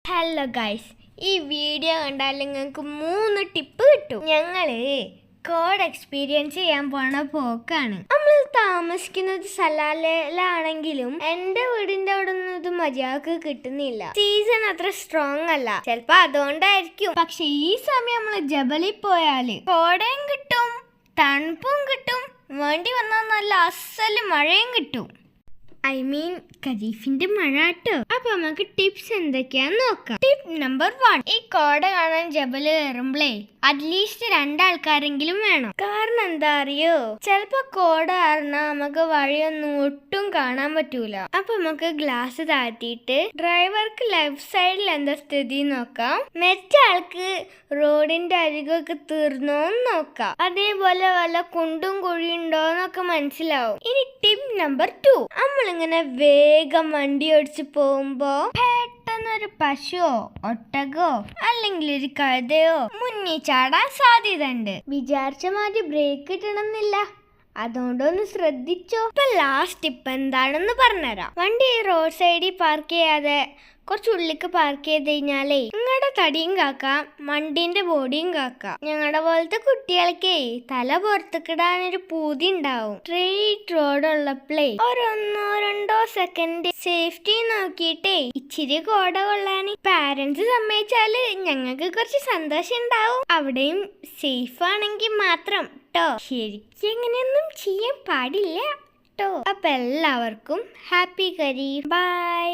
Hello guys, ഈ video കണ്ടാൽ നിങ്ങൾക്ക് 3 ടിപ്പ് കിട്ടും. ഞങ്ങള് കോഡ് എക്സ്പീരിയൻസ് ചെയ്യാൻ പോണ പോക്കാണ്. നമ്മൾ താമസിക്കുന്നത് സലാലയിലാണെങ്കിലും എന്റെ വീടിന്റെ അവിടെ ഒന്നും ഇത് മര്യാദക്ക് കിട്ടുന്നില്ല. സീസൺ അത്ര സ്ട്രോങ് അല്ല, ചിലപ്പോ അതുകൊണ്ടായിരിക്കും. പക്ഷെ ഈ സമയം നമ്മള് ജബലിൽ പോയാല് കോടയും കിട്ടും, തണുപ്പും കിട്ടും, വേണ്ടി വന്നാൽ നല്ല അസല് മഴയും കിട്ടും. ഖരീഫിന്റെ മഴ കേട്ടോ. അപ്പൊ നമുക്ക് ടിപ്സ് എന്തൊക്കെയാന്ന് നോക്കാം. ടിപ്പ് നമ്പർ 1, ഈ കോട കാണാൻ ജബല് കയറുമ്പളേ അറ്റ്ലീസ്റ്റ് 2 ആൾക്കാരെങ്കിലും വേണം. കാരണം എന്താ അറിയോ, ചിലപ്പോ കോട കാരണം നമുക്ക് വഴിയൊന്നും ഒട്ടും കാണാൻ പറ്റൂല. അപ്പൊ നമുക്ക് ഗ്ലാസ് താഴ്ത്തിയിട്ട് ഡ്രൈവർക്ക് ലെഫ്റ്റ് സൈഡിൽ എന്താ സ്ഥിതി നോക്കാം, മറ്റാൾക്ക് റോഡിന്റെ അരികൊക്കെ തീർന്നോന്ന് നോക്കാം. അതേപോലെ വല്ല കുണ്ടും കുഴിയുണ്ടോന്നൊക്കെ മനസ്സിലാവും. ഇനി ടിപ്പ് നമ്പർ 2, നമ്മളിങ്ങനെ വേഗം വണ്ടി ഓടിച്ച് പോകുമ്പോ പെട്ടെന്നൊരു പശുവോ ഒട്ടകോ അല്ലെങ്കിൽ ഒരു കഴുതയോ മുന്നിൽ ചാടാൻ സാധ്യത ഉണ്ട്. വിചാരിച്ച മാതിരി ബ്രേക്ക് കിട്ടണമെന്നില്ല, അതുകൊണ്ടൊന്ന് ശ്രദ്ധിച്ചോ. ഇപ്പൊ ലാസ്റ്റ് ടിപ്പ് എന്താണെന്ന് പറഞ്ഞുതരാം. വണ്ടി റോഡ് സൈഡിൽ പാർക്ക് ചെയ്യാതെ കുറച്ച് ഉള്ളിക്ക് പാർക്ക് ചെയ്ത് കഴിഞ്ഞാലേ നിങ്ങളുടെ തടിയും കാക്കാം, വണ്ടിന്റെ ബോഡിയും കാക്കാം. ഞങ്ങളുടെ പോലത്തെ കുട്ടികൾക്കേ തല പുറത്തേക്കിടാനൊരു പൂതി ഉണ്ടാവും. സ്ട്രെയിറ്റ് റോഡ് ഉള്ളപ്പോഴേ ഒരു 1-2 സെക്കൻഡ് സേഫ്റ്റി നോക്കിയിട്ടേ ഇച്ചിരി കോട കൊള്ളാൻ പാരന്റ്സ് സമ്മതിച്ചാല് ഞങ്ങൾക്ക് കുറച്ച് സന്തോഷം ഉണ്ടാവും. അവിടെയും സേഫ് ആണെങ്കിൽ മാത്രം ട്ടോ. ശരിക്കും അങ്ങനെയൊന്നും ചെയ്യാൻ പാടില്ല ട്ടോ. അപ്പൊ എല്ലാവർക്കും ഹാപ്പി ഖരീഫ്. ബൈ.